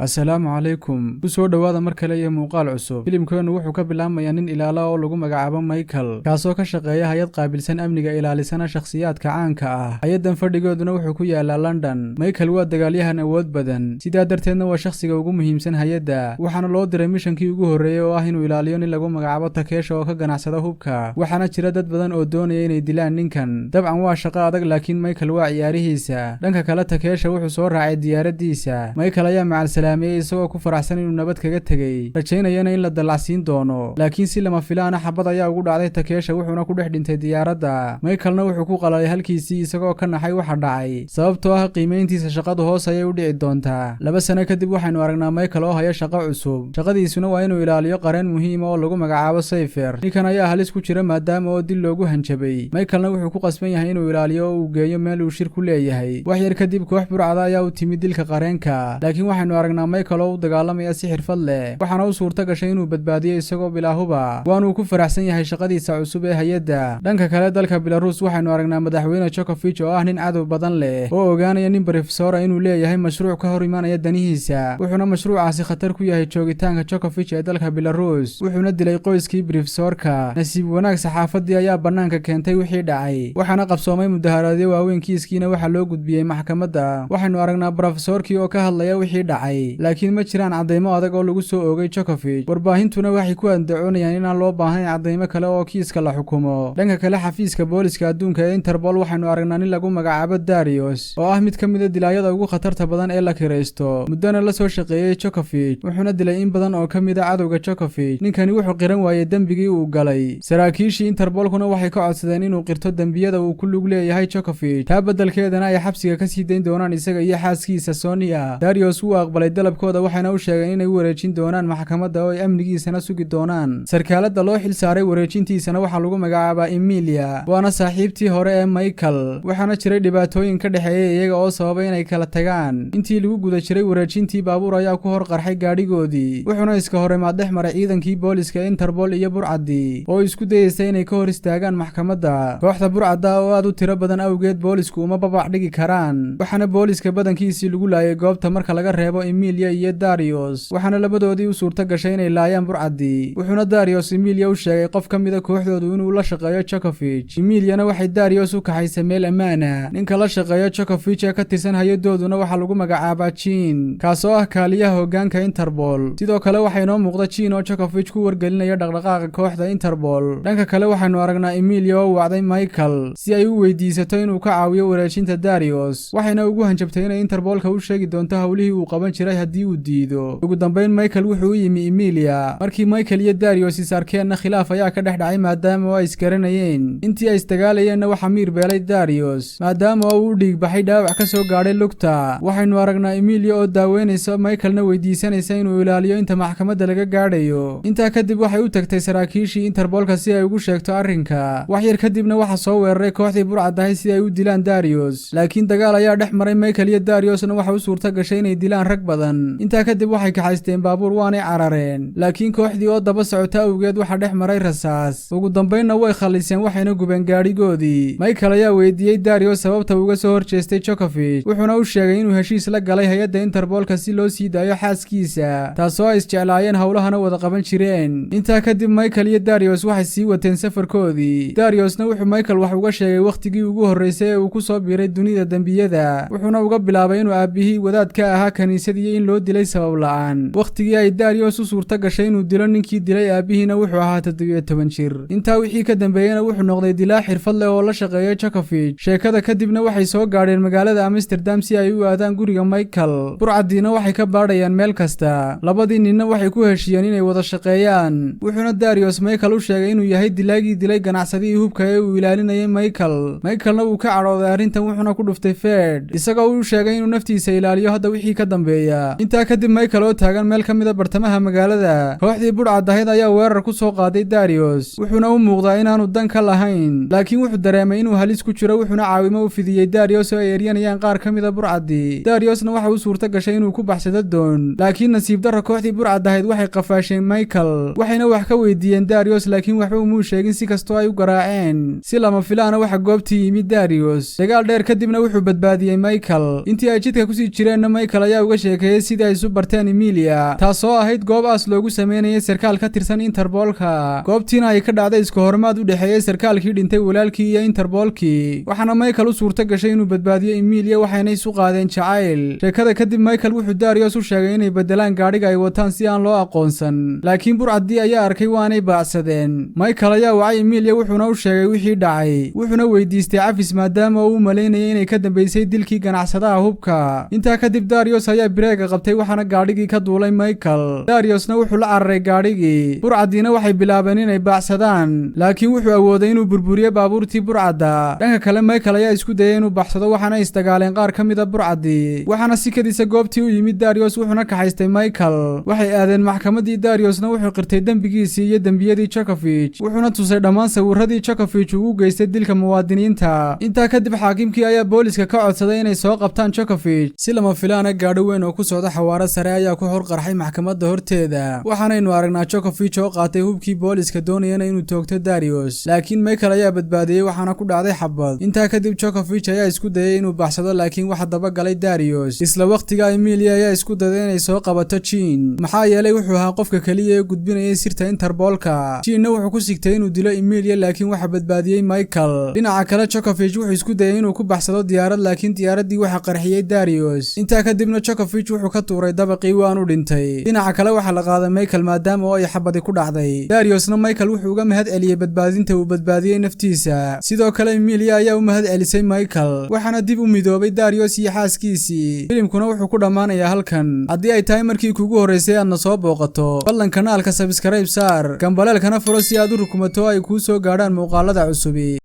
Assalaamu calaykum. Ku soo dhawaada mar kale iyo muuqaal cusub. Filimkeenu wuxuu ka bilaabmayaa nin ilaalo oo lagu magacaabo Michael, kaasoo ka shaqeeya hay'ad qaabilsan amniga ilaalisana shakhsiyaadka caanka ah. Hay'adan fadhigooduna wuxuu ku yaalaa London. Michael waa dagaalyahan awood badan, sidaa darteedna waa shakhsiga ugu muhiimsan hay'adda. Waxaana loo diray mishankii ugu horreeyay oo ah inuu ilaaliyo nin lagu magacaabo Takeshi oo ka ganacsada hubka. Waxaana jira dad badan oo doonaya inay dilaan ninkan. Dabcan waa shaqo adag, laakiin Michael waa ciyaarihiisa. Dhanka kale Takeshi wuxuu soo raacay diyaaradiisa. Michael ayaa macal isagoo ku faraxsan inuu nabad kaga tegay, rajaynayana in la dalacsiin doono, laakiin si lama filaan ah xabad ayaa ugu dhacday Takeshi wuxuuna ku dhex dhintay diyaaradda. Michaelna wuxuu ku qalalay halkiisii isagoo ka naxay waxa dhacay, sababtoo ah qiimayntiisa shaqadu hoos ayay u dhici doontaa. 2 sano kadib waxaynu aragnaa Michael oo haya shaqo cusub. Shaqadiisuna waa inuu ilaaliyo qareen muhiim ah oo lagu magacaabo Cypher. Ninkan ayaa halis ku jira maadaama oo dil loogu hanjabay. Michaelna wuxuu ku qasban yahay inuu ilaaliyo oo uu geeyo meel uu shir ku leeyahay. Wax yar kadib koox burcada ayaa u timid dilka qareenka, laakiin waxaynu aragnaa Michael oo u dagaalamaya si xirfad leh, waxaana u suurta gashay inuu badbaadiyo isagoo bilaahuba. Waanu ku faraxsan yahay shaqadiisa cusub ee hay'adda. Dhanka kale dalka Belarus waxaynu aragnaa madaxweyne Djokovic oo ah nin cadow badan leh oo ogaanaya nin professor inuu leeyahay mashruuc ka hor imanaya danihiisa. Wuxuuna mashruucaasi khatar ku yahay joogitaanka Djokovic ee dalka Belarus. Wuxuuna dilay qoyskii professorka. Nasiib wanaag saxaafadii ayaa banaanka keentay wixii dhacay, waxaana qabsoomay mudaharaadyo waaweyn. Kiiskiina waxaa loo gudbiyey maxkamadda. Waxaynu aragnaa professorkii oo ka hadlaya wixii dhacay, laakiin ma jiraan cadeymo adag oo lagu soo oogay Djokovic. Warbaahintuna waxay ku andacoonayaan inaan loo baahnayn cadeymo kale oo kiiska la xukumo. Dhanka kale xafiiska booliska adduunka ee Interpol waxaynu aragnaa nin lagu magacaabo Darius oo ah mid ka mid ah dilaayada ugu khatarta badan ee la kiraysto, muddana la soo shaqeeyay Djokovic, wuxuuna dilay in badan oo ka mid ah cadowga Djokovic. ninkani wuxuu qiran waayay dembigii uu galay. Saraakiishii Interpolkuna waxay ka codsadeen inuu qirto dembiyada uu ku lug leeyahay Djokovic, taa beddelkeedana ay xabsiga ka sii dayn doonaan isaga iyo xaaskiisa Sonia. Darius wuu aqbalay dalabkooda, waxayna u sheegeen inay wareejin doonaan maxkamadda oo ay amnigiisana sugi doonaan. Sarkaalada loo xil saaray wareejintiisana waxaa lagu magacaabaa Emilia, waana saaxiibtii hore ee Michael. waxaana jiray dhibaatooyin ka dhexeeyay iyaga oo sababay inay kala tagaan. intii lagu guda jiray wareejintii, baabuur ayaa ku hor qarxay gaadhigoodii, wuxuuna iska horimaad dhex maray ciidankii booliska Interpol iyo burcadii oo isku dayeysay inay ka hor istaagaan maxkamadda. kooxda burcadda oo aad u tiro badan awgeed boolisku uma babac dhigi karaan, waxaana booliska badankiisii lagu laayay goobta marka laga reebo Emilia iyo Darius. waxaana labadoodii u suurta gashay inay laayaan burcadii. wuxuuna Darius Emilia u sheegay qof ka mid ah kooxdoodu inuu la shaqeeyo Djokovic. Emiliana waxay Darius u kaxaysay meel ammaan ah. ninka la shaqeeyo Djokovic ee ka tirsan hay'adooduna waxaa lagu magacaabaa Jean, kaasoo ah kaaliyaha hoggaanka Interpol. sidoo kale waxaa inoo muuqda Jean oo Djokovic ku wargelinaya dhaqdhaqaaqa kooxda Interpol. dhanka kale waxaynu aragnaa Emilia oo wacday Michael si ay u weydiisato inuu ka caawiyo wareejinta Darius, waxayna ugu hanjabtay inay Interpolka u sheegi doonto hawlihii uu qaban jiray haddii uu diido. ugu dambeyn Michael wuxuu u yimi Emilia. markii Michael iyo Darius is arkeenna khilaaf ayaa ka dhex dhacay maadaama ay isgaranayeen. intii ay isdagaalayeenna waxaa miir beelay Darius maadaama uu u dhiig baxay dhaawac ka soo gaadhay lugta. waxaynu aragnaa Emilia oo daaweynaysa Michaelna weydiisanaysa inuu ilaaliyo inta maxkamadda laga gaadhayo. intaa kadib waxay u tagtay saraakiishii Interpolka si ay ugu sheegto arrinka. wax yar kadibna waxaa soo weeraray kooxdii burcadahay si ay u dilaan Darius, laakiin dagaal ayaa dhex maray Michael iyo Dariusna waxa u suurta gashay inay dilaan rag badan. intaa kadib waxay kaxaysteen baabuur waanay carareen, laakiin kooxdii oo daba socota awgeed waxaa dhex maray rasaas. ugu dambeynna way khaliseen waxayna gubeen gaadhigoodii. Michael ayaa weydiiyey Darius sababta uga soo horjeestay Djokovic, wuxuuna u sheegay inuu heshiis la galay hay'adda Interpolka si loo sii daayo xaaskiisa, taasoo ay isjeclaayeen howlahana wada qaban jireen. intaa kadib Michael iyo Darius waxay sii wateen safarkoodii. Dariusna wuxuu Michael wax uga sheegay waqtigii ugu horreysay ee uu ku soo biiray dunida dembiyada, wuxuuna uga bilaabay inuu aabihii wadaad ka ahaa kaniisadii in loo dilay sabab la'aan. waqtigii ay Darius u suurta gashay inuu dilo ninkii dilay aabihiina wuxuu ahaa 17 jir. intaa wixii ka dambeeyana wuxuu noqday dilaa xirfad leh oo la shaqeeya Djokovic. sheekada kadibna waxay soo gaadheen magaalada Amsterdam si ay u aadaan guriga Michael. burcadiina waxay ka baadhayaan meel kasta. labadii ninna waxay ku heshiiyeen inay wada shaqeeyaan. wuxuuna Darius Michael u sheegay inuu yahay dilaagii dilay ganacsadii hubka ee uu ilaalinayay Michael. Michaelna wuu ka cadhooday arrintan wuxuuna ku dhuftay Fed, isagoo u sheegay inuu naftiisa ilaaliyo hadda wixii ka dambeeya. intaa kadib Michael oo taagan meel ka mid ah bartamaha magaalada, kooxdii burcadahayd ayaa weerar ku soo qaaday Darius. wuxuuna u muuqdaa inaanu dan ka lahayn, laakiin wuxuu dareemay inuu halis ku jiro, wuxuuna caawimo u fidiyey Darius oo ay eryanayaan qaar ka mid ah burcadii. Dariusna waxa uu suurta gashay inuu ku baxsado doon, laakiin nasiib darro kooxdii burcadahayd waxay qafaasheen Michael. waxayna wax ka weydiiyeen Darius, laakiin waxba uma sheegin si kastoo ay u garaaceen. si lama filaana waxa goobtii yimid Darius. dagaal dheer kadibna wuxuu badbaadiyey Michael. intii ay jidka ku sii jireenna Michael ayaa uga sheekay sheekeeyay sidii ay isu barteen Emilia taasoo ahayd goob aas loogu sameeyay sarkaal ka tirsan Interpolka goobtiina ay ka dhacday isku hormaad u dhaxeeyay sarkaalkii dhintay walaalkii iyo Interpolkii waxaana Michael u suurta gashay inuu badbaadiyo Emilia waxayna isu qaadeen jacayl sheekada kadib Michael wuxuu Darius u sheegay inay bedelaan gaadhiga ay wataan si aan loo aqoonsan laakiin burcadii ayaa arkay waanay baacsadeen Michael ayaa wacay Emilia wuxuuna u sheegay wixii dhacay wuxuuna weydiistay cafis maadaama uu maleynayay inay ka dambeysay dilkii ganacsadaha hubka intaa kadib Darius ayaa bireega qabtay waxaana gaadhigii ka duulay Michael Dariusna wuxuu la cararay gaadhigii burcadiina waxay bilaabeen inay baacsadaan laakiin wuxuu awooday inuu burburiyo baabuurtii burcada dhanka kale Michael ayaa isku dayay inuu baxsado waxaana istagaaleen qaar ka mid ah burcadii waxaana si kadisa goobtii u yimid Darius wuxuuna ka haystay Michael waxay aadeen maxkamadii Dariusna wuxuu qirtay dambigiisii iyo dambiyadii Djokovic wuxuuna tusay dhammaan sawirradii Djokovic uu geystay dilka muwaadiniinta intaa kadib xaakimkii ayaa booliska ka codsaday inay soo qabtaan Djokovic si lama filaana gaadho weyn oo ku socda xawaare sare ayaa ku hor qarxay maxkamadda horteeda waxaanaynu aragnaa Djokovic oo qaatay hubkii booliska doonayana inuu toogto Darius laakiin Michael ayaa badbaadiyay waxaana ku dhacday xabad intaa kadib Djokovic ayaa isku dayay inuu baxsado laakiin waxa daba galay Darius isla waqtiga Emilia ayaa isku dayday inay soo qabato Jean maxaa yeelay wuxuu ahaa qofka kaliya ee gudbinayay sirta Interpolka Jeanna wuxuu ku sigtay inuu dilo Emilia laakiin waxa badbaadiyay Michael dhinaca kale Djokovic wuxuu isku dayay inuu ku baxsado diyaarad laakiin diyaaradii waxa qarxiyay Darius intaa kadibna Djokovic wuxuu ka tuuray dabaqii waanu dhintay dhinaca kale waxa la qaaday Michael maadaama ay xabadi ku dhacday Dariusna Michael wuxuu uga mahad celiyay badbaadinta uu badbaadiyay naftiisa sidoo kale Emilia ayaa u mahad celisay Michael waxaana dib u midoobay Darius iyo xaaskiisii filimkuna wuxuu ku dhamaanayaa halkan haddii ay tahay markii kuugu horeysay aad na soo booqato ballan kanaalka subscribe saar gambaleelkana furo si aad u rukumato ay kuu soo gaadhaan muuqaalada cusub